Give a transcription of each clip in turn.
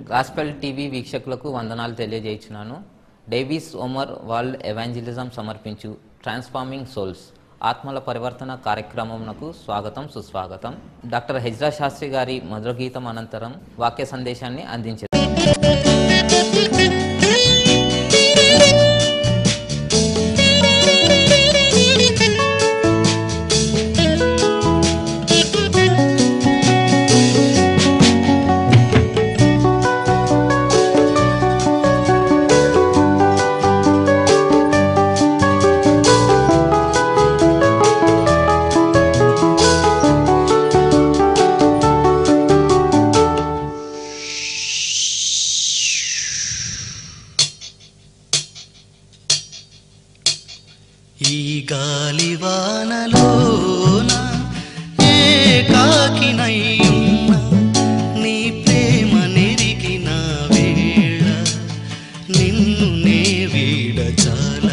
Gospel TV వీక్షకులకు వందనాలు తెలియజేయుచున్నాను. Davis Omar world evangelism సమర్పించు ట్రాన్స్ఫార్మింగ్ సోల్స్ ఆత్మల పరివర్తన కార్యక్రమమునకు స్వాగతం, సుస్వాగతం. డాక్టర్ హెజ్రా శాస్త్రి గారి మధుర గీతం అనంతరం వాక్య సందేశాన్ని అందించారు. ఈ గాలివానలోన ఏకాకినయ్యున్న నీ ప్రేమ నెరిగిన వేళ నిన్ను నే వీడచాల.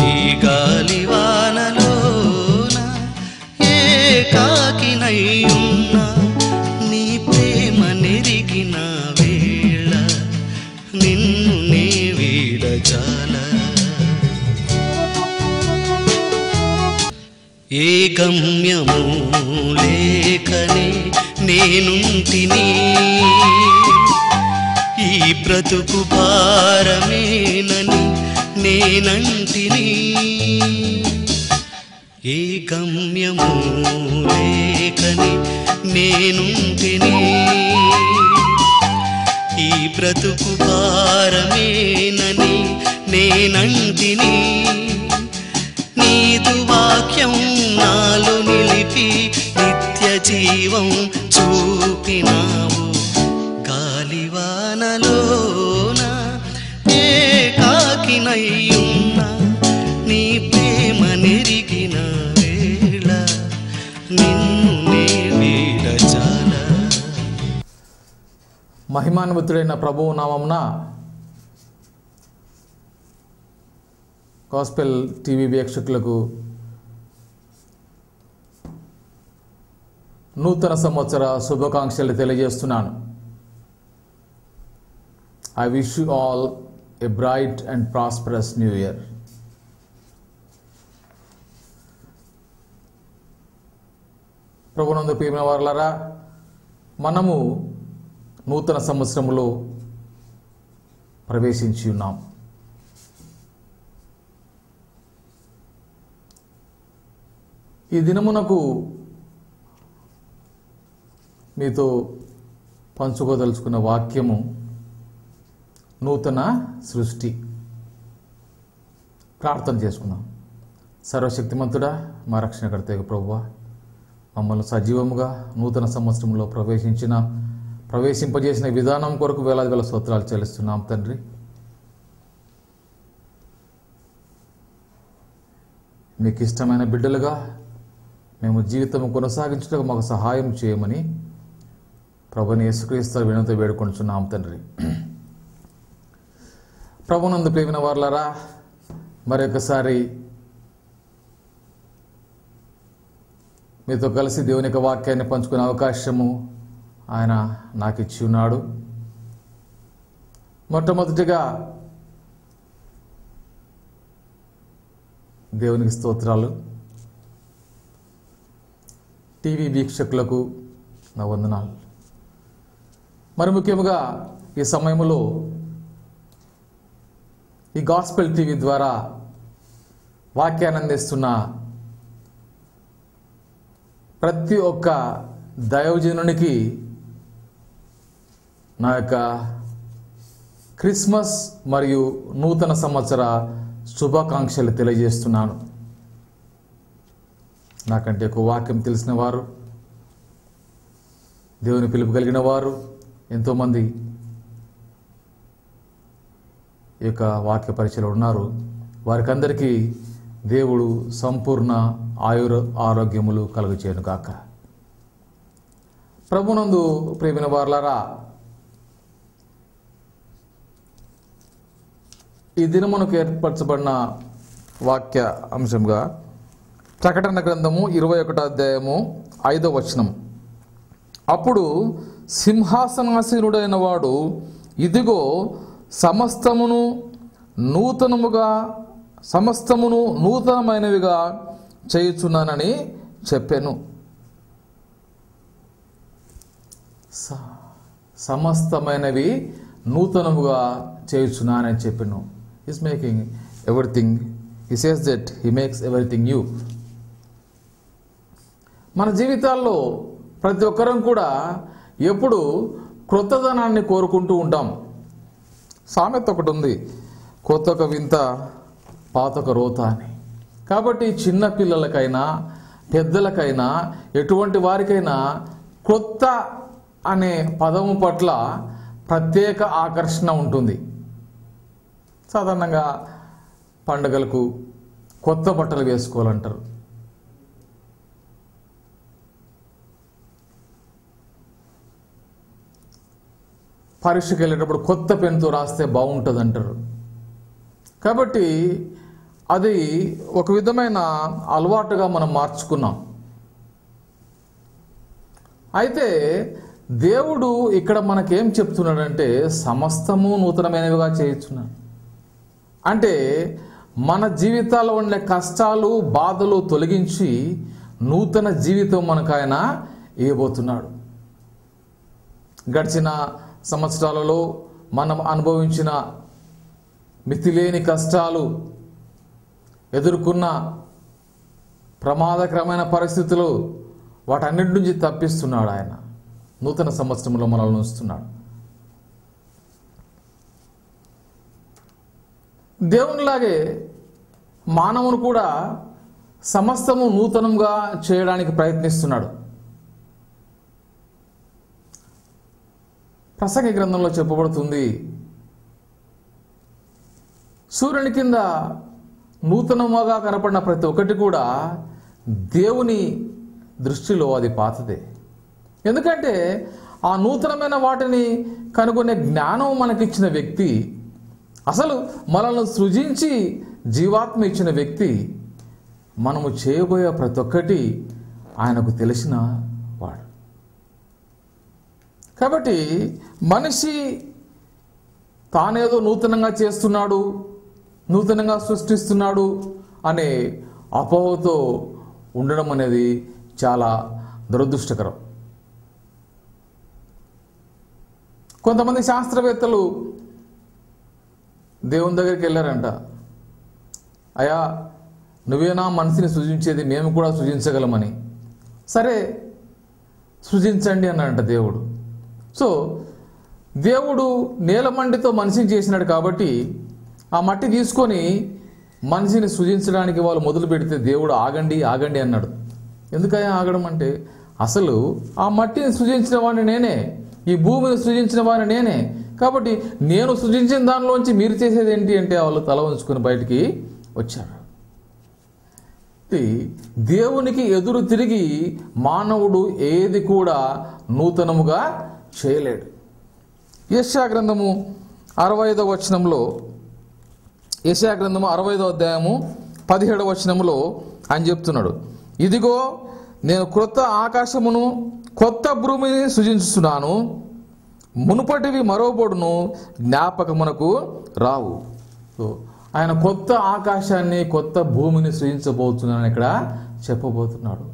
ఈ గాలివానలోన ఏకాకినయ్యున్న నీ ప్రేమ నెరిగిన వేళ నిన్ను నే వీడచాల. ఏ గమ్యము లేకనే నేనుంటిని, ఈ బ్రతుకు భారమేనని నేనంటిని. ఏ గమ్యము లేకనే నేనుంటిని, ఈ బ్రతుకు భారమేనని నేనంటిని. నీదు వాక్యం నాలో నిలిపి నిత్య జీవం చూపినావు. గాలివానలోన ఏకాకినయ్యున్న నీ ప్రేమ నెరిగిన వేళ నిన్ను నే వీడచాల. మహిమాన్వితుడైన ప్రభువు నామమున గాస్పెల్ టీవీ వీక్షకులకు నూతన సంవత్సర శుభాకాంక్షలు తెలియజేస్తున్నాను. I wish you all A bright and prosperous new year. ప్రభునందు ప్రియమైన వారలారా, మనము నూతన సంవత్సరములో ప్రవేశించి ఉన్నాం. ఈ దినమునకు మీతో పంచుకోదలుచుకున్న వాక్యము నూతన సృష్టి. ప్రార్థన చేసుకుందాం. సర్వశక్తిమంతుడా, మా రక్షణకర్త ప్రభువా, మమ్మల్ని సజీవముగా నూతన సంవత్సరంలో ప్రవేశింపజేసిన విధానం కొరకు వేలాది వేల స్తోత్రాలు చెల్లిస్తున్నాం తండ్రి. మీకు ఇష్టమైన బిడ్డలుగా మేము జీవితం కొనసాగించడానికి మాకు సహాయం చేయమని ప్రభుని యేసుక్రీస్తు వినతితో వేడుకొంటున్నాం తండ్రి. ప్రభునందు ప్రియమైన వారలారా, మరొకసారి మీతో కలిసి దేవుని యొక్క వాక్యాన్ని పంచుకునే అవకాశము ఆయన నాకు ఇచ్చి ఉన్నాడు. మొట్టమొదటిగా దేవునికి స్తోత్రాలు. టీవీ వీక్షకులకు నా వందనాలు. మరి ముఖ్యంగా ఈ సమయంలో ఈ గాస్పెల్ టీవీ ద్వారా వాక్యాన్ని అందిస్తున్న ప్రతి ఒక్క దైవజనునికి నా యొక్క క్రిస్మస్ మరియు నూతన సంవత్సర శుభాకాంక్షలు తెలియజేస్తున్నాను. నాకంటే ఎక్కువ వాక్యం తెలిసిన వారు, దేవుని పిలుపు కలిగిన వారు ఎంతోమంది ఈ యొక్క వాక్య పరిచయలో ఉన్నారు. వారికందరికీ దేవుడు సంపూర్ణ ఆరోగ్యములు కలుగచేయును గాక. ప్రభునందు ప్రియమైన వారలారా, ఈ దినమునకు ఏర్పరచబడిన వాక్య అంశంగా ప్రకటన గ్రంథము 21వ అధ్యాయము 5వ వచనం. అప్పుడు సింహాసనాసీనుడైన వాడు ఇదిగో సమస్తమును నూతనమైనవిగా చేయుచున్నానని చెప్పాను. సమస్తమైనవి నూతనముగా చేయుచున్నానని చెప్పాను. Is making everything, he says that he makes everything new. మన జీవితాల్లో ప్రతి ఒక్కరం కూడా ఎప్పుడు క్రొత్తదనాన్ని కోరుకుంటూ ఉంటాం. సామెత ఒకటి ఉంది, కొత్తొక వింత పాతొక రోత అని. కాబట్టి చిన్న పిల్లలకైనా పెద్దలకైనా ఎటువంటి వారికైనా కొత్త అనే పదము పట్ల ప్రత్యేక ఆకర్షణ ఉంటుంది. సాధారణంగా పండుగలకు కొత్త బట్టలు వేసుకోవాలంటారు. పరీక్షకి వెళ్ళేటప్పుడు కొత్త పెన్తో రాస్తే బాగుంటుంది అంటారు. కాబట్టి అది ఒక విధమైన అలవాటుగా మనం మార్చుకున్నాం. అయితే దేవుడు ఇక్కడ మనకేం చెప్తున్నాడంటే సమస్తము నూతనమైనవిగా చేయుచున్నాడు. అంటే మన జీవితాల్లో ఉండే కష్టాలు బాధలు తొలగించి నూతన జీవితం మనకు ఆయన ఇవ్వబోతున్నాడు. గడిచిన సంవత్సరాలలో మనం అనుభవించిన మితిలేని కష్టాలు, ఎదుర్కొన్న ప్రమాదకరమైన పరిస్థితులు, వాటన్నిటి నుంచి తప్పిస్తున్నాడు ఆయన. నూతన సంవత్సరంలో మనల్ని ఉంచుతున్నాడు. దేవునిలాగే మానవుని కూడా సమస్తము నూతనంగా చేయడానికి ప్రయత్నిస్తున్నాడు. ప్రసంగి గ్రంథంలో చెప్పబడుతుంది, సూర్యుని కింద నూతనముగా కనపడిన ప్రతి ఒక్కటి కూడా దేవుని దృష్టిలో అది పాతదే. ఎందుకంటే ఆ నూతనమైన వాటిని కనుగొనే జ్ఞానం మనకిచ్చిన వ్యక్తి, అసలు మనల్ని సృజించి జీవాత్మ ఇచ్చిన వ్యక్తి, మనము చేయబోయే ప్రతి ఒక్కటి ఆయనకు తెలిసిన వాడు. కాబట్టి మనిషి తానేదో నూతనంగా చేస్తున్నాడు, నూతనంగా సృష్టిస్తున్నాడు అనే అపోహతో ఉండడం అనేది చాలా దురదృష్టకరం. కొంతమంది శాస్త్రవేత్తలు దేవుని దగ్గరికి వెళ్ళారంట, అయ్యా నువ్వేనా మనిషిని సృజించేది, మేము కూడా సృజించగలమని. సరే సృజించండి అన్నాడంట దేవుడు. సో దేవుడు నేలమంటితో మనిషిని చేసినాడు కాబట్టి ఆ మట్టి తీసుకొని మనిషిని సృజించడానికి వాళ్ళు మొదలు పెడితే దేవుడు ఆగండి ఆగండి అన్నాడు. ఎందుకయ్యా ఆగడం అంటే, అసలు ఆ మట్టిని సృజించిన వాడిని నేనే, ఈ భూమిని సృజించిన వాడిని నేనే, కాబట్టి నేను సృజించిన దానిలోంచి మీరు చేసేది ఏంటి అంటే వాళ్ళు తల ఉంచుకొని బయటికి వచ్చారు. దేవునికి ఎదురు తిరిగి మానవుడు ఏది కూడా నూతనముగా చేయలేడు. యెషయా గ్రంథము 65వ వచనంలో, యెషయా గ్రంథము 65వ అధ్యాయము 17వ వచనంలో ఆయన చెప్తున్నాడు, ఇదిగో నేను క్రొత్త ఆకాశమును కొత్త భూమిని సృజించుతున్నాను, మునుపటివి మరోబడును జ్ఞాపకమునకు రావు. సో ఆయన కొత్త ఆకాశాన్ని కొత్త భూమిని సృజించబోతున్నాను ఇక్కడ చెప్పబోతున్నాడు.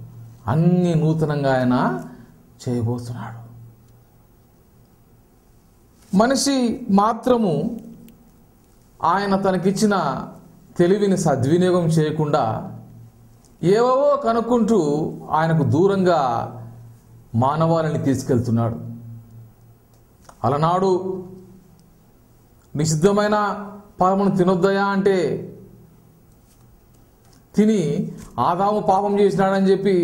అన్ని నూతనంగా ఆయన చేయబోతున్నాడు. మనిషి మాత్రము ఆయన తనకిచ్చిన తెలివిని సద్వినియోగం చేయకుండా ఏవో కనుక్కుంటూ ఆయనకు దూరంగా మానవాళిని తీసుకెళ్తున్నాడు. అలనాడు నిషిద్ధమైన పాపమును తినొద్దయా అంటే తిని ఆదాము పాపం చేసినాడని చెప్పి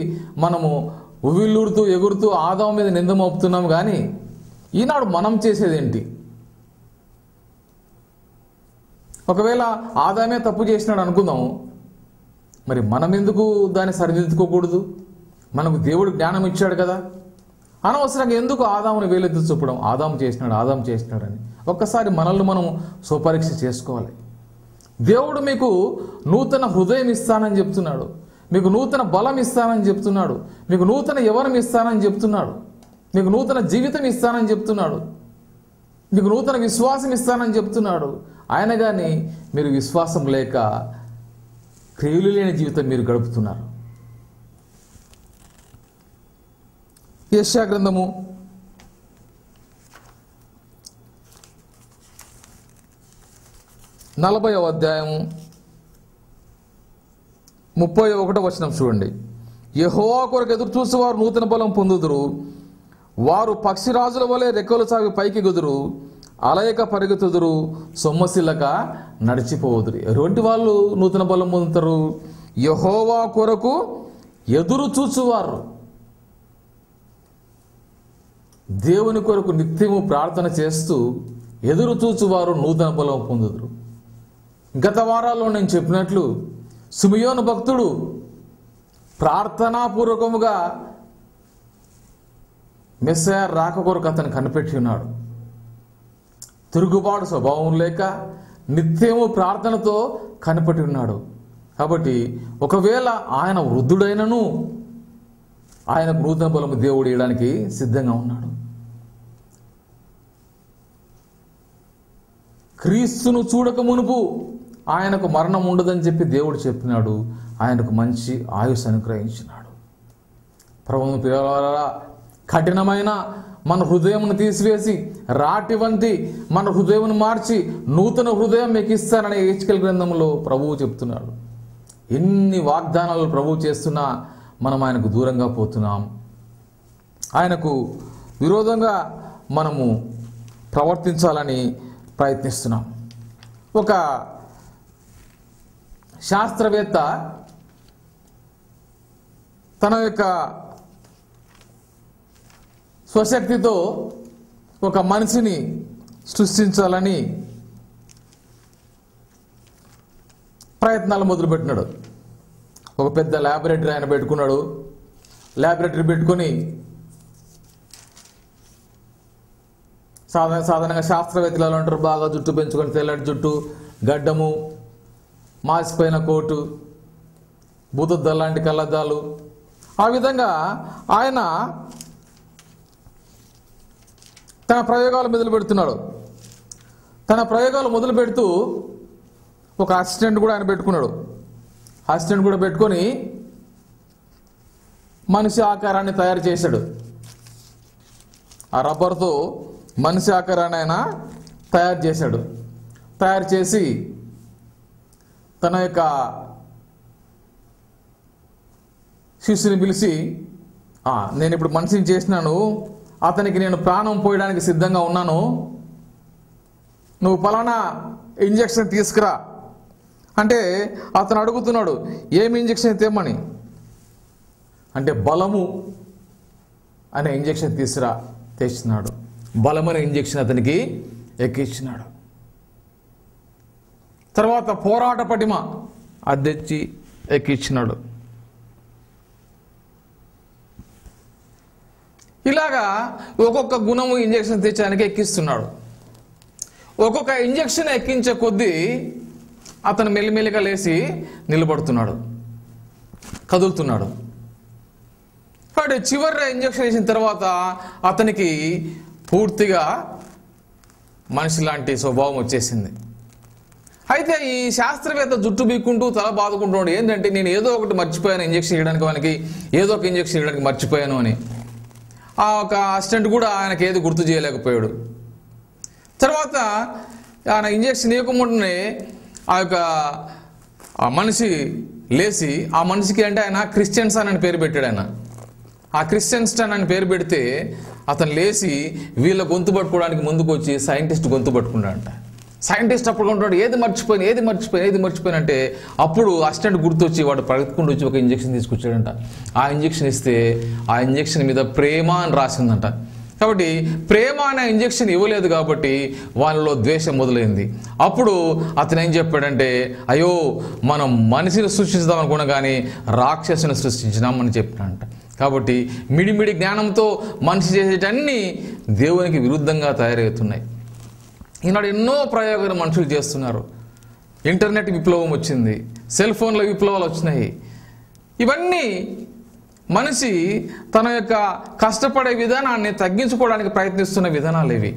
మనము ఉవ్విళ్ళూడుతూ ఎగురుతూ ఆదాము మీద నింద మోపుతున్నాం. కానీ ఈనాడు మనం చేసేదేంటి? ఒకవేళ ఆదామే తప్పు చేసినాడు అనుకుందాము, మరి మనం ఎందుకు దాన్ని సరిదిద్దుకోకూడదు? మనకు దేవుడు జ్ఞానం ఇచ్చాడు కదా, అనవసరంగా ఎందుకు ఆదాముని వేలెత్తి చూపడం, ఆదాము చేసినాడని. ఒక్కసారి మనల్ని మనం స్వపరీక్ష చేసుకోవాలి. దేవుడు మీకు నూతన హృదయం ఇస్తానని చెప్తున్నాడు, మీకు నూతన బలం ఇస్తానని చెప్తున్నాడు, మీకు నూతన యవ్వనం ఇస్తానని చెప్తున్నాడు. నీకు నూతన జీవితం ఇస్తానని చెప్తున్నాడు, నీకు నూతన విశ్వాసం ఇస్తానని చెప్తున్నాడు. ఆయన కానీ మీరు విశ్వాసం లేక క్రియలు లేని జీవితం మీరు గడుపుతున్నారు. యెషయా గ్రంథము 40వ అధ్యాయము 31వ వచనం చూడండి. యెహోవా కొరకు ఎదురు చూసేవారు నూతన బలం పొందుదురు, వారు పక్షిరాజుల వలె రెక్కలు సాగి పైకి ఎగుదురు, అలయక పరిగెత్తుదురు, సొమ్మసిల్లక నడిచిపోదురు. ఎటువంటి వాళ్ళు నూతన బలం పొందుతారు? యెహోవా కొరకు ఎదురు చూచువారు, దేవుని కొరకు నిత్యము ప్రార్థన చేస్తూ ఎదురు చూచువారు నూతన బలం పొందుదురు. గత వారాల్లో నేను చెప్పినట్లు సిమియోను భక్తుడు ప్రార్థనాపూర్వకముగా మెస్సయా రాక కొరకు అతను కనిపెట్టి ఉన్నాడు. తిరుగుబాటు స్వభావం లేక నిత్యము ప్రార్థనతో కనిపెట్టి ఉన్నాడు. కాబట్టి ఒకవేళ ఆయన వృద్ధుడైనను ఆయనకు నూతన బలము దేవుడు ఇవ్వడానికి సిద్ధంగా ఉన్నాడు. క్రీస్తును చూడక మునుపు ఆయనకు మరణం ఉండదని చెప్పి దేవుడు చెప్పినాడు. ఆయనకు మంచి ఆయుష్ అనుగ్రహించినాడు. ప్రభువును పిల్లలారా, కఠినమైన మన హృదయమును తీసివేసి రాటి వంటి మన హృదయమును మార్చి నూతన హృదయం మీకు ఇస్తానని హెచ్కెల్ గ్రంథంలో ప్రభువు చెప్తున్నాడు. ఎన్ని వాగ్దానాలు ప్రభువు చేస్తున్నా మనం ఆయనకు దూరంగా పోతున్నాం. ఆయనకు విరోధంగా మనము ప్రవర్తించాలని ప్రయత్నిస్తున్నాం. ఒక శాస్త్రవేత్త తన యొక్క స్వశక్తితో ఒక మనిషిని సృష్టించాలని ప్రయత్నాలు మొదలుపెట్టినాడు. ఒక పెద్ద ల్యాబొరేటరీ ఆయన పెట్టుకున్నాడు. ల్యాబొరేటరీ పెట్టుకొని సాధారణంగా శాస్త్రవేత్తలు అంటారు, బాగా జుట్టు పెంచుకొని తెల్లటి జుట్టు, గడ్డము, మాసిపోయిన కోటు, బూతుద్దాలు లాంటి కళ్ళద్దాలు. ఆ విధంగా ఆయన తన ప్రయోగాలు మొదలు పెడుతున్నాడు. తన ప్రయోగాలు మొదలు పెడుతూ ఒక అసిస్టెంట్ కూడా ఆయన పెట్టుకున్నాడు. అసిస్టెంట్ కూడా పెట్టుకొని మనిషి ఆకారాన్ని తయారు చేశాడు. ఆ రబ్బర్తో మనిషి ఆకారాన్ని ఆయన తయారు చేశాడు. తయారు చేసి తన యొక్క శిష్యుని పిలిచి, నేను ఇప్పుడు మనిషిని చేసినాను, అతనికి నేను ప్రాణం పోయడానికి సిద్ధంగా ఉన్నాను, నువ్వు పలానా ఇంజెక్షన్ తీసుకురా అంటే అతను అడుగుతున్నాడు, ఏమి ఇంజెక్షన్ తేమని అంటే బలము అనే ఇంజెక్షన్ తెచ్చినాడు. బలమైన ఇంజెక్షన్ అతనికి ఎక్కించినాడు. తర్వాత పోరాట పటిమ అది తెచ్చి ఎక్కించినాడు. ఇలాగా ఒక్కొక్క గుణము ఇంజెక్షన్ తెచ్చానికి ఎక్కిస్తున్నాడు. ఒక్కొక్క ఇంజెక్షన్ ఎక్కించే కొద్దీ అతను మెల్లిమెల్లిగా లేచి నిలబడుతున్నాడు, కదులుతున్నాడు. కాబట్టి చివరి ఇంజెక్షన్ వేసిన తర్వాత అతనికి పూర్తిగా మనిషి లాంటి స్వభావం వచ్చేసింది. అయితే ఈ శాస్త్రవేత్త జుట్టు బీక్కుంటూ తల బాదుకుంటున్నాడు. ఏంటంటే, నేను ఏదో ఒకటి మర్చిపోయాను ఇంజెక్షన్ ఇవ్వడానికి, వానికి ఏదో ఒక ఇంజెక్షన్ ఇవ్వడానికి మర్చిపోయాను అని. ఆ ఒక అసిస్టెంట్ కూడా ఆయనకి ఏది గుర్తు చేయలేకపోయాడు. తర్వాత ఆయన ఇంజెక్షన్ ఇవ్వకముందునే ఆ మనిషి లేచి, ఆ మనిషికి అంటే ఆయన క్రిస్టియన్సన్ అని పేరు పెట్టాడు. ఆయన ఆ క్రిస్టియన్స్టన్ అని పేరు పెడితే అతను లేచి వీళ్ళ గొంతు పట్టుకోవడానికి ముందుకు వచ్చి సైంటిస్ట్ గొంతు పట్టుకున్నాడంట. సైంటిస్ట్ అప్పుడు ఉంటాడు, ఏది మర్చిపోయాను అంటే అప్పుడు అసిస్టెంట్ గుర్తొచ్చి వాడు పరిగెత్తుకుంటూ వచ్చి ఒక ఇంజెక్షన్ తీసుకొచ్చాడంట. ఆ ఇంజెక్షన్ ఇస్తే ఆ ఇంజెక్షన్ మీద ప్రేమ అని రాసిందంట. కాబట్టి ప్రేమ అనే ఇంజెక్షన్ ఇవ్వలేదు కాబట్టి వాళ్ళలో ద్వేషం మొదలైంది. అప్పుడు అతను ఏం చెప్పాడంటే, అయ్యో మనం మనిషిని సృష్టించుదాం అనుకున్నా కానీ రాక్షసుని సృష్టించినామని చెప్పినాడంట. కాబట్టి మిడిమిడి జ్ఞానంతో మనిషి చేసేటన్నీ దేవునికి విరుద్ధంగా తయారవుతున్నాయి. ఈనాడు ఎన్నో ప్రయోగాలు మనుషులు చేస్తున్నారు. ఇంటర్నెట్ విప్లవం వచ్చింది, సెల్ ఫోన్ల విప్లవాలు వచ్చినాయి. ఇవన్నీ మనిషి తన యొక్క కష్టపడే విధానాన్ని తగ్గించుకోవడానికి ప్రయత్నిస్తున్న విధానాలు ఇవి.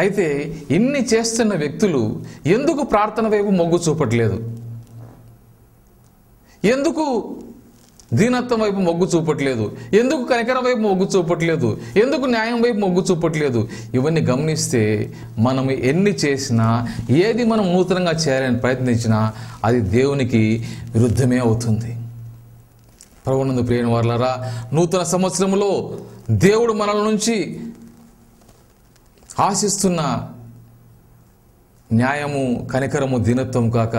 అయితే ఇన్ని చేస్తున్న వ్యక్తులు ఎందుకు ప్రార్థన వైపు మొగ్గు చూపట్లేదు? ఎందుకు దీనత్వం వైపు మొగ్గు చూపట్లేదు? ఎందుకు కనికరం వైపు మొగ్గు చూపట్లేదు? ఎందుకు న్యాయం వైపు మొగ్గు చూపట్లేదు? ఇవన్నీ గమనిస్తే మనం ఎన్ని చేసినా, ఏది మనం నూతనంగా చేయాలని ప్రయత్నించినా అది దేవునికి విరుద్ధమే అవుతుంది. ప్రభువునందు ప్రియమైన వారలారా, నూతన సంవత్సరంలో దేవుడు మనల నుంచి ఆశిస్తున్న న్యాయము, కనికరము, దీనత్వం కాక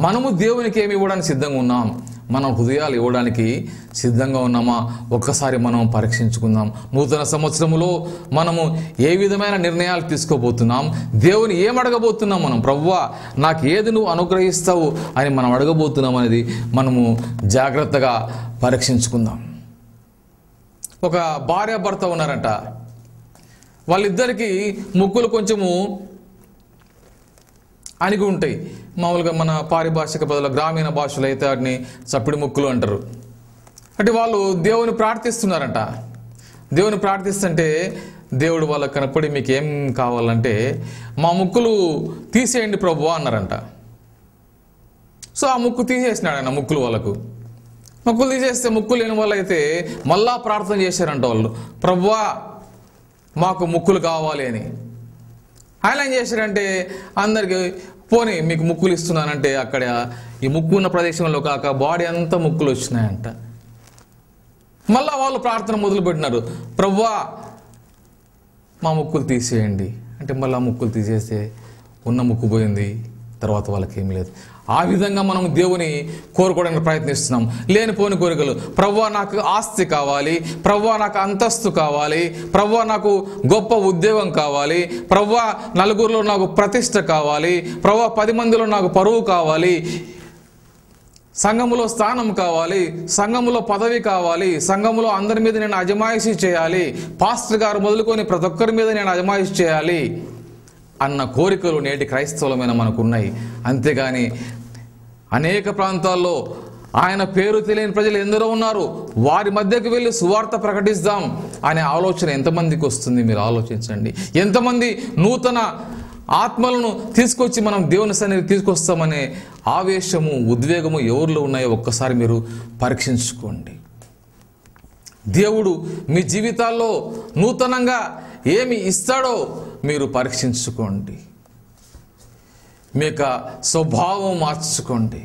మనము దేవునికి ఏమి ఇవ్వడానికి సిద్ధంగా ఉన్నాం? మనం హృదయాలు ఇవ్వడానికి సిద్ధంగా ఉన్నామా? ఒక్కసారి మనం పరీక్షించుకుందాం. నూతన సంవత్సరములో మనము ఏ విధమైన నిర్ణయాలు తీసుకోబోతున్నాం? దేవుని ఏమడగబోతున్నాం? మనం ప్రభువా నాకు ఏది నువ్వు అనుగ్రహిస్తావు అని మనం అడగబోతున్నాం అనేది మనము జాగ్రత్తగా పరీక్షించుకుందాం. ఒక భార్యాభర్త ఉన్నారంట. వాళ్ళిద్దరికీ ముక్కులు కొంచెము అణిగి ఉంటాయి. మామూలుగా మన పారిభాషిక బదులు గ్రామీణ భాషలో అయితే వాటిని చప్పిడి ముక్కులు అంటారు. అంటే వాళ్ళు దేవుని ప్రార్థిస్తున్నారంట. దేవుని ప్రార్థిస్తుంటే దేవుడు వాళ్ళకి కనపడి మీకు ఏం కావాలంటే మా ముక్కులు తీసేయండి ప్రభువా అన్నారంట. సో ఆ ముక్కు తీసేసినాడు ఆయన. ముక్కులు తీసేస్తే ముక్కులు లేని వాళ్ళు అయితే మళ్ళా ప్రార్థన చేశారంట వాళ్ళు, ప్రభువా మాకు ముక్కులు కావాలి అని. ఆయన ఏం చేశారంటే అందరికి పోనీ మీకు ముక్కులు ఇస్తున్నానంటే అక్కడ ఈ ముక్కు ఉన్న ప్రదేశంలో కాక బాడీ అంతా ముక్కులు వచ్చినాయంట. మళ్ళా వాళ్ళు ప్రార్థన మొదలుపెట్టినారు, ప్రభువా మా ముక్కులు తీసేయండి అంటే మళ్ళీ ముక్కులు తీసేస్తే ఉన్న ముక్కు పోయింది, తర్వాత వాళ్ళకి ఏం లేదు. ఆ విధంగా మనం దేవుని కోరుకోవడానికి ప్రయత్నిస్తున్నాం. లేనిపోని కోరికలు, ప్రభువా నాకు ఆస్తి కావాలి, ప్రభువా నాకు అంతస్తు కావాలి, ప్రభువా నాకు గొప్ప ఉద్యోగం కావాలి, ప్రభువా నలుగురిలో నాకు ప్రతిష్ట కావాలి, ప్రభువా 10 మందిలో నాకు పరువు కావాలి, సంఘములో స్థానం కావాలి, సంఘములో పదవి కావాలి, సంఘములో అందరి మీద నేను అజమాయిషీ చేయాలి, పాస్టర్ గారు మొదలుకొని ప్రతి ఒక్కరి మీద నేను అజమాయిషీ చేయాలి అన్న కోరికలు నేటి క్రైస్తవులమైన మనకు ఉన్నాయి. అంతేగాని అనేక ప్రాంతాల్లో ఆయన పేరు తెలియని ప్రజలు ఎందరో ఉన్నారు, వారి మధ్యకు వెళ్ళి సువార్త ప్రకటిస్తాం అనే ఆలోచన ఎంతమందికి వస్తుంది? మీరు ఆలోచించండి. ఎంతమంది నూతన ఆత్మలను తీసుకొచ్చి మనం దేవుని సన్నిధికి తీసుకొస్తామనే ఆవేశము, ఉద్వేగము ఎవరిలో ఉన్నాయో ఒక్కసారి మీరు పరీక్షించుకోండి. దేవుడు మీ జీవితాల్లో నూతనంగా ఏమి ఇస్తాడో మీరు పరీక్షించుకోండి. మీ యొక్క స్వభావం మార్చుకోండి.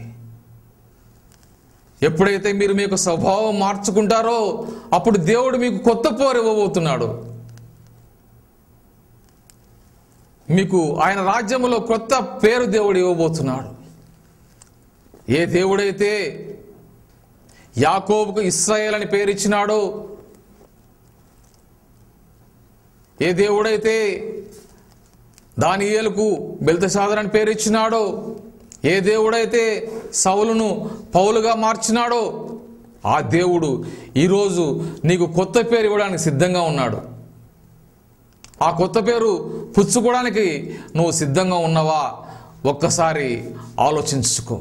ఎప్పుడైతే మీరు మీ యొక్క స్వభావం మార్చుకుంటారో అప్పుడు దేవుడు మీకు కొత్త పేరు ఇవ్వబోతున్నాడు. మీకు ఆయన రాజ్యములో కొత్త పేరు దేవుడు ఇవ్వబోతున్నాడు. ఏ దేవుడైతే యాకోబుకు ఇశ్రాయేల్ అని పేరు ఇచ్చినాడో, ఏ దేవుడైతే దానియేలుకు బెల్తెషాజర్ అని పేరు ఇచ్చినాడో, ఏ దేవుడైతే సౌలును పౌలుగా మార్చినాడో ఆ దేవుడు ఈరోజు నీకు కొత్త పేరు ఇవ్వడానికి సిద్ధంగా ఉన్నాడు. ఆ కొత్త పేరు పుచ్చుకోవడానికి నువ్వు సిద్ధంగా ఉన్నావా? ఒక్కసారి ఆలోచించుకో.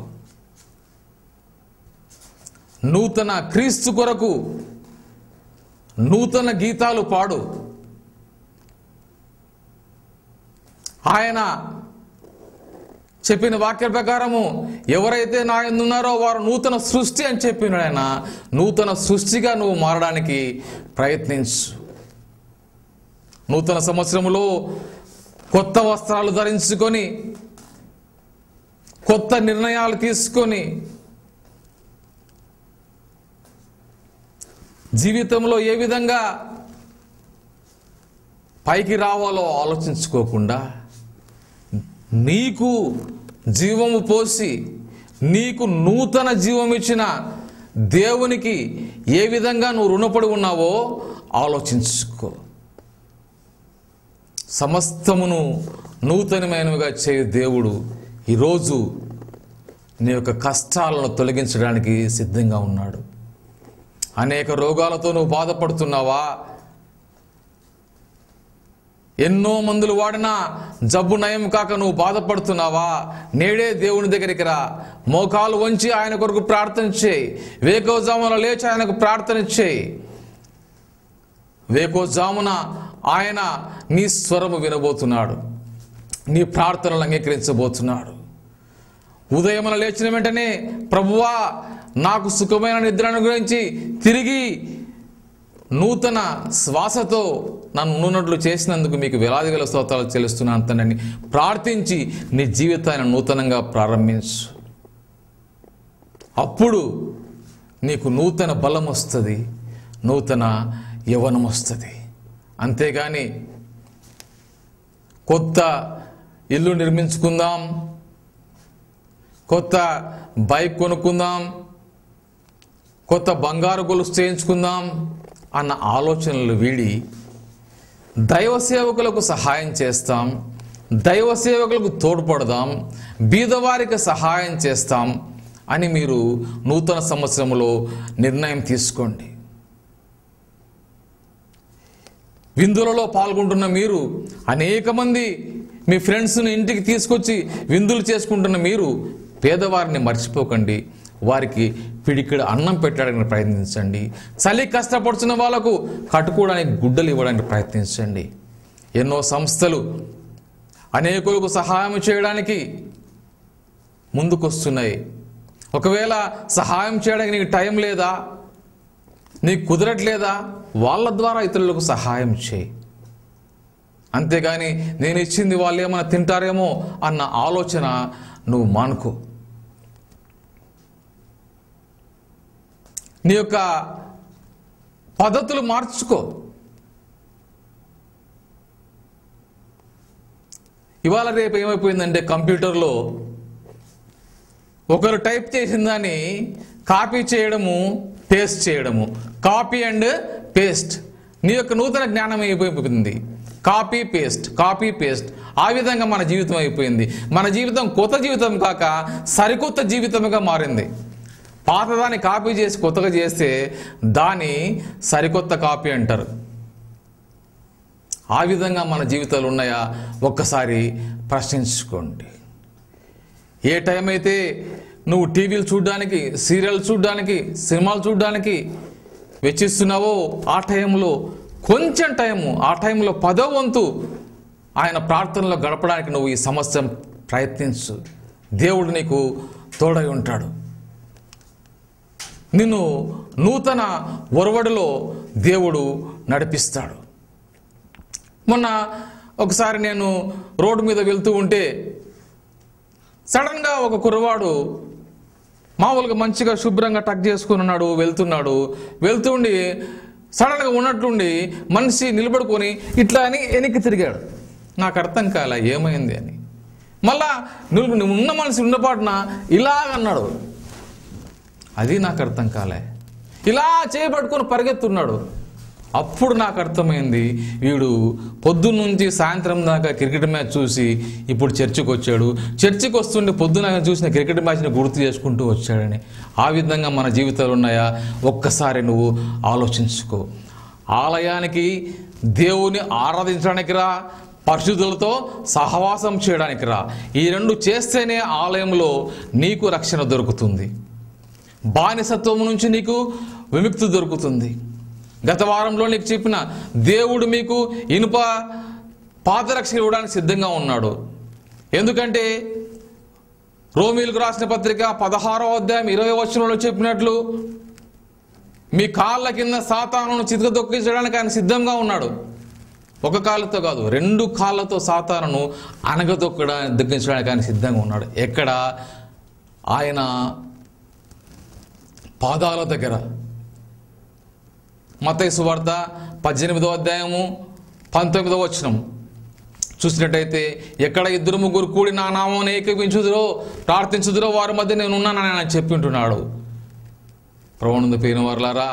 నూతన క్రీస్తు కొరకు నూతన గీతాలు పాడు. ఆయన చెప్పిన వాక్య ప్రకారము ఎవరైతే నా యందు ఉన్నారో వారు నూతన సృష్టి అని చెప్పినాడు. ఆయన నూతన సృష్టిగా నువ్వు మారడానికి ప్రయత్నించు. నూతన సంవత్సరములో కొత్త వస్త్రాలు ధరించుకొని, కొత్త నిర్ణయాలు తీసుకొని, జీవితంలో ఏ విధంగా పైకి రావాలో ఆలోచించుకోకుండా, నీకు జీవము పోసి నీకు నూతన జీవం ఇచ్చిన దేవునికి ఏ విధంగా నువ్వు రుణపడి ఉన్నావో ఆలోచించుకో. సమస్తమును నూతనమైనవిగా చేయు దేవుడు ఈరోజు నీ యొక్క కష్టాలను తొలగించడానికి సిద్ధంగా ఉన్నాడు. అనేక రోగాలతో నువ్వు బాధపడుతున్నావా? ఎన్నో మందులు వాడినా జబ్బు నయం కాక నువ్వు బాధపడుతున్నావా? నేడే దేవుని దగ్గరికి రా, మోకాలు వంచి ఆయన కొరకు ప్రార్థన చేయి. వేకోజామున లేచి ఆయనకు ప్రార్థన చేయి. వేకోజామున ఆయన నీ స్వరము వినబోతున్నాడు, నీ ప్రార్థనలు అంగీకరించబోతున్నాడు. ఉదయమున లేచిన వెంటనే ప్రభువా నాకు సుఖమైన నిద్రను గురించి తిరిగి నూతన శ్వాసతో నన్ను ఉన్నట్లు చేసినందుకు మీకు వేలాది వేల స్తోత్రాలు చెల్లిస్తున్నాను తండ్రి ప్రార్థించి నీ జీవితాన్ని నూతనంగా ప్రారంభించు. అప్పుడు నీకు నూతన బలం వస్తుంది, నూతన యవ్వనం వస్తుంది. అంతేగాని కొత్త ఇల్లు నిర్మించుకుందాం, కొత్త బైక్ కొనుక్కుందాం, కొత్త బంగారు గొలుసు చేయించుకుందాం అన్న ఆలోచనలు వీడి దైవ సేవకులకు సహాయం చేస్తాం, దైవ సేవకులకు తోడ్పడదాం, బీదవారికి సహాయం చేస్తాం అని మీరు నూతన సంవత్సరంలో నిర్ణయం తీసుకోండి. విందులలో పాల్గొంటున్న మీరు అనేక మంది మీ ఫ్రెండ్స్ని ఇంటికి తీసుకొచ్చి విందులు చేసుకుంటున్న మీరు పేదవారిని మర్చిపోకండి. వారికి పిడికిడ అన్నం పెట్టడానికి ప్రయత్నించండి. చలి కష్టపడుతున్న వాళ్ళకు కట్టుకోవడానికి గుడ్డలు ఇవ్వడానికి ప్రయత్నించండి. ఎన్నో సంస్థలు అనేకులకు సహాయం చేయడానికి ముందుకొస్తున్నాయి. ఒకవేళ సహాయం చేయడానికి నీకు టైం లేదా, నీకు కుదరట్లేదా, వాళ్ళ ద్వారా ఇతరులకు సహాయం చేయి. అంతేగాని నేను ఇచ్చింది వాళ్ళు ఏమైనా తింటారేమో అన్న ఆలోచన నువ్వు మానుకో. నీ యొక్క పద్ధతులు మార్చుకో. ఇవాళ రేపు ఏమైపోయిందంటే కంప్యూటర్లో ఒకరు టైప్ చేసిన దాన్ని కాపీ చేయడము, పేస్ట్ చేయడము, కాపీ అండ్ పేస్ట్. నీ యొక్క నూతన జ్ఞానం అయిపోయింది. Copy paste, copy paste. ఆ విధంగా మన జీవితం అయిపోయింది. మన జీవితం కొత్త జీవితం కాక సరికొత్త జీవితంగా మారింది. పాతదాన్ని కాపీ చేసి కొత్తగా చేస్తే దాన్ని సరికొత్త కాపీ అంటారు. ఆ విధంగా మన జీవితాలు ఉన్నాయా ఒక్కసారి ప్రశ్నించుకోండి. ఏ టైం అయితే నువ్వు టీవీలు చూడడానికి, సీరియల్ చూడడానికి, సినిమాలు చూడడానికి వెచ్చిస్తున్నావో ఆ టైంలో కొంచెం టైము, ఆ టైంలో 10వ వంతు ఆయన ప్రార్థనలో గడపడానికి నువ్వు ఈ సంవత్సరం ప్రయత్నించు. దేవుడు నీకు తోడై ఉంటాడు. నిన్ను నూతన ఒరవడిలో దేవుడు నడిపిస్తాడు. మొన్న ఒకసారి నేను రోడ్డు మీద వెళ్తూ ఉంటే సడన్గా ఒక కుర్రవాడు మామూలుగా మంచిగా శుభ్రంగా టక్ చేసుకుని ఉన్నాడు, వెళ్తుండి సడన్గా ఉన్నట్లుండి మనిషి నిలబడుకొని ఇట్లా అని వెనక్కి తిరిగాడు. నాకు అర్థం కాలే ఏమైంది అని. మళ్ళా నువ్వు ఉన్న మనిషి ఉన్నపాటున ఇలాగన్నాడు. అది నాకు అర్థం కాలే. ఇలా చేయబట్టుకొని పరిగెత్తున్నాడు. అప్పుడు నాకు అర్థమైంది, వీడు పొద్దున్న నుంచి సాయంత్రం దాకా క్రికెట్ మ్యాచ్ చూసి ఇప్పుడు చర్చికి వచ్చాడు. చర్చికి వస్తుంటే పొద్దున చూసిన క్రికెట్ మ్యాచ్ని గుర్తు చేసుకుంటూ వచ్చాడని. ఆ విధంగా మన జీవితాలు ఉన్నాయా ఒక్కసారి నువ్వు ఆలోచించుకో. ఆలయానికి దేవుని ఆరాధించడానికి రా, పరిశుద్ధులతో సహవాసం చేయడానికి రా. ఈ రెండు చేస్తేనే ఆలయంలో నీకు రక్షణ దొరుకుతుంది, బానిసత్వం నుంచి నీకు విముక్తి దొరుకుతుంది. గత వారంలో నీకు చెప్పిన దేవుడు మీకు ఇనుప పాదరక్ష ఇవ్వడానికి సిద్ధంగా ఉన్నాడు. ఎందుకంటే రోమీలకు రాసిన పత్రిక 16వ అధ్యాయం 20వ వచనంలో చెప్పినట్లు మీ కాళ్ళ కింద సాతానును చితకదొక్కించడానికి ఆయన సిద్ధంగా ఉన్నాడు. ఒక కాళ్ళతో కాదు, 2 కాళ్ళతో సాతానును దొక్కించడానికి ఆయన సిద్ధంగా ఉన్నాడు. ఎక్కడ? ఆయన పాదాల దగ్గర. మత్తయి సువార్త 18వ అధ్యాయము 19వ వచనం చూసినట్టయితే, ఎక్కడ 2-3 కూడి నా నామం ఏకీపించుదురో ప్రార్థించుదురో వారి మధ్య నేను ఉన్నానని ఆయన చెప్పింటున్నాడు. ప్రభువునందు ప్రియమైన వారలారా,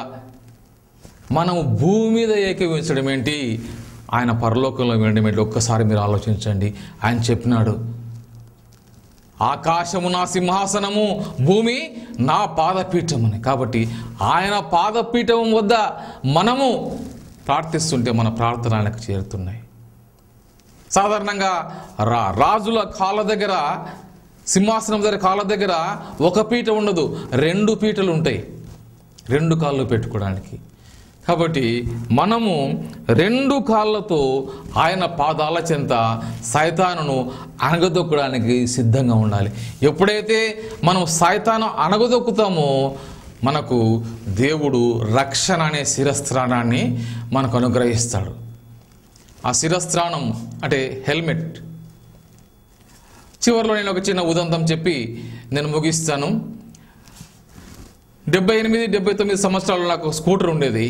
మనము భూమి మీద ఏకీపించడం ఏంటి, ఆయన పరలోకంలో వినడం ఏంటి ఒక్కసారి మీరు ఆలోచించండి. ఆయన చెప్పినాడు, ఆకాశము నా సింహాసనము, భూమి నా పాదపీఠమని. కాబట్టి ఆయన పాదపీఠం వద్ద మనము ప్రార్థిస్తుంటే మన ప్రార్థన ఆయనకు చేరుతున్నాయి. సాధారణంగా రాజుల కాళ్ళ దగ్గర, సింహాసనం దగ్గర కాళ్ళ దగ్గర ఒక పీట ఉండదు, 2 పీటలు ఉంటాయి 2 కాళ్ళు పెట్టుకోవడానికి. కాబట్టి మనము 2 కాళ్ళతో ఆయన పాదాల చెంత సైతానును అణగదొక్కడానికి సిద్ధంగా ఉండాలి. ఎప్పుడైతే మనం సైతాను అణగదొక్కుతామో మనకు దేవుడు రక్షణ అనే శిరస్త్రాణాన్ని మనకు అనుగ్రహిస్తాడు. ఆ శిరస్త్రాణం అంటే హెల్మెట్. చివరిలో నేను ఒక చిన్న ఉదంతం చెప్పి నేను ముగిస్తాను. 78-79 సంవత్సరాలు నాకు స్కూటర్ ఉండేది.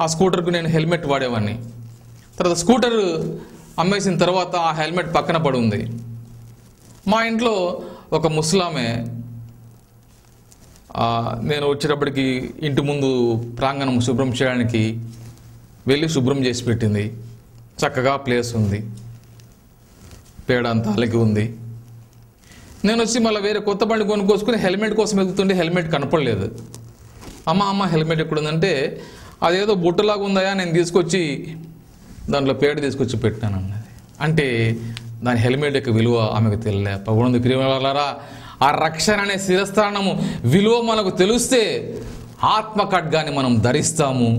ఆ స్కూటర్కు నేను హెల్మెట్ వాడేవాడిని. తర్వాత స్కూటర్ అమ్మేసిన తర్వాత ఆ హెల్మెట్ పక్కన పడి ఉంది. మా ఇంట్లో ఒక ముసలామె నేను వచ్చేటప్పటికి ఇంటి ముందు ప్రాంగణం శుభ్రం చేయడానికి వెళ్ళి శుభ్రం చేసి పెట్టింది. చక్కగా ప్లేస్ ఉంది, పేడ అంతా అలికి ఉంది. నేను వచ్చి మళ్ళీ వేరే కొత్త బండి కొనుక్కొచ్చుకుని హెల్మెట్ కోసం ఎదుగుతుంటే హెల్మెట్ కనపడలేదు. అమ్మ హెల్మెట్ ఎక్కడుందంటే అదేదో బుట్టలాగా ఉందయా, నేను తీసుకొచ్చి దాంట్లో పేడ తీసుకొచ్చి పెట్టాను అన్నది. అంటే దాని హెల్మెట్ యొక్క విలువ ఆమెకు తెలియలే. పగుంది ప్రియవాళ్ళారా, ఆ రక్షణ అనే శిరస్థానము విలువ మనకు తెలిస్తే ఆత్మ ఖడ్గాన్ని మనం ధరిస్తాము.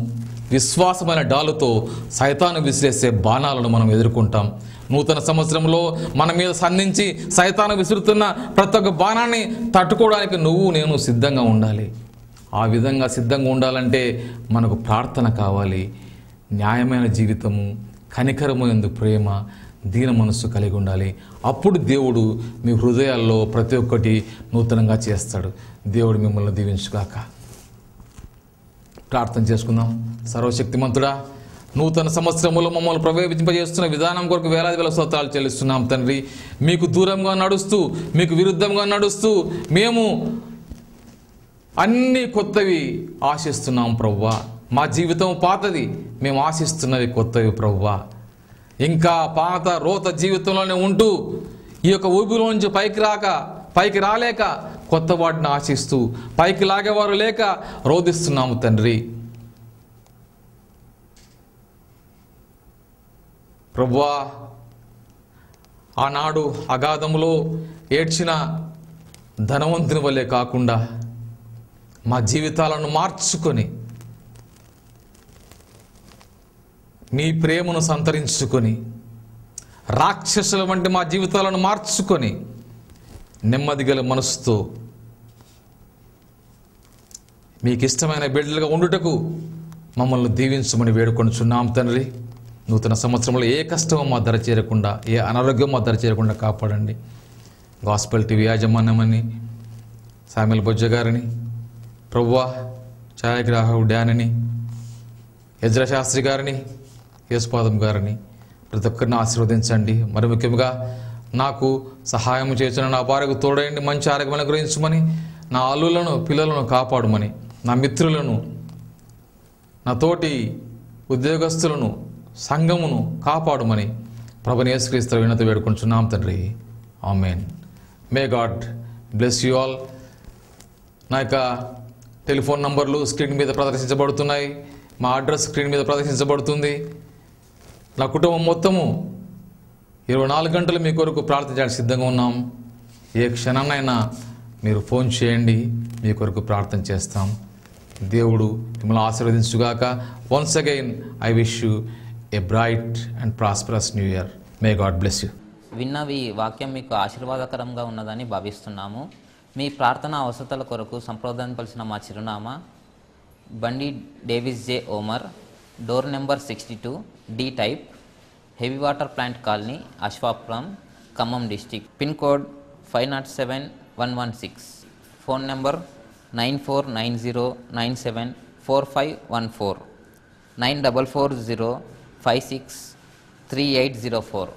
విశ్వాసమైన డాలుతో సైతాను విసిరేసే బాణాలను మనం ఎదుర్కొంటాం. నూతన సంవత్సరంలో మన మీద సంధించి సైతాను విసురుతున్న ప్రతి ఒక్క బాణాన్ని తట్టుకోవడానికి నువ్వు నేను సిద్ధంగా ఉండాలి. ఆ విధంగా సిద్ధంగా ఉండాలంటే మనకు ప్రార్థన కావాలి, న్యాయమైన జీవితము, కనికరము యందు ప్రేమ, దీన మనస్సు కలిగి ఉండాలి. అప్పుడు దేవుడు మీ హృదయాల్లో ప్రతి ఒక్కటి నూతనంగా చేస్తాడు. దేవుడు మిమ్మల్ని దీవించుగాక. ప్రార్థన చేసుకుందాం. సర్వశక్తిమంతుడా, నూతన సంవత్సరంలో మమ్మల్ని ప్రవేశింపజేస్తున్న విధానం కొరకు వేలాది వేల స్తోత్రాలు చెల్లిస్తున్నాం తండ్రి. మీకు దూరంగా నడుస్తూ, మీకు విరుద్ధంగా నడుస్తూ మేము అన్నీ కొత్తవి ఆశిస్తున్నాం ప్రవ్వా. మా జీవితం పాతది, మేము ఆశిస్తున్నవి కొత్తవి ప్రవ్వా. ఇంకా పాత రోత జీవితంలోనే ఉంటూ ఈ యొక్క ఊబిలోంచి పైకి రాలేక కొత్త వాటిని ఆశిస్తూ పైకి లాగేవారు లేక రోధిస్తున్నాము తండ్రి. ప్రభువా, ఆనాడు అగాధములో ఏడ్చిన ధనవంతుని వల్లే కాకుండా మా జీవితాలను మార్చుకొని నీ ప్రేమను సంతరించుకొని రాక్షసుల వంటి మా జీవితాలను మార్చుకొని నెమ్మది గల మనసుతో మీకు ఇష్టమైన బిడ్డలుగా ఉండుటకు మమ్మల్ని దీవించమని వేడుకొనుచున్నాం తండ్రి. నూతన సంవత్సరంలో ఏ కష్టమో మా ధర చేరకుండా, ఏ అనారోగ్యం మా ధర చేరకుండా కాపాడండి. గాస్పెల్ టీవీ యాజమాన్యమని సామెల్ బొజ్జ గారిని, ప్రభువా ఛాయాగ్రాహకు డ్యాన్ని, యజ్ర శాస్త్రి గారిని, యేసుపాదం గారిని ప్రతి ఒక్కరిని ఆశీర్వదించండి. మరి ముఖ్యంగా నాకు సహాయం చేసిన నా భార్యకు తోడయండి, మంచి ఆరోగ్యం అనుగ్రహించమని, నా అల్లులను పిల్లలను కాపాడమని, నా మిత్రులను, నా తోటి ఉద్యోగస్తులను, సంఘమును కాపాడమని ప్రభుని యేసుక్రీస్తు వినతి వేడుకుంటున్నాం తండ్రి. Amen. May God bless you all. నా యొక్క టెలిఫోన్ నంబర్లు స్క్రీన్ మీద ప్రదర్శించబడుతున్నాయి. మా అడ్రస్ స్క్రీన్ మీద ప్రదర్శించబడుతుంది. నా కుటుంబం మొత్తము 24 గంటలు మీ కొరకు ప్రార్థించడానికి సిద్ధంగా ఉన్నాం. ఏ క్షణాన్నైనా మీరు ఫోన్ చేయండి, మీ కొరకు ప్రార్థన చేస్తాం. దేవుడు మిమ్మల్ని ఆశీర్వదించుగాక. Once again I wish you a bright and prosperous new year. May God bless you. విన్నవి వాక్యం మీకు ఆశీర్వాదకరంగా ఉన్నదని భావిస్తున్నాము. మీ ప్రార్థన అవసరాల కొరకు సంప్రదించవలసిన మా చిరునామా Bandi Davis J Omar, door number 62, D type, heavy water plant colony, Ashwapuram, Khammam district. Pin code 507116. Phone number 9490974514, 9440563804.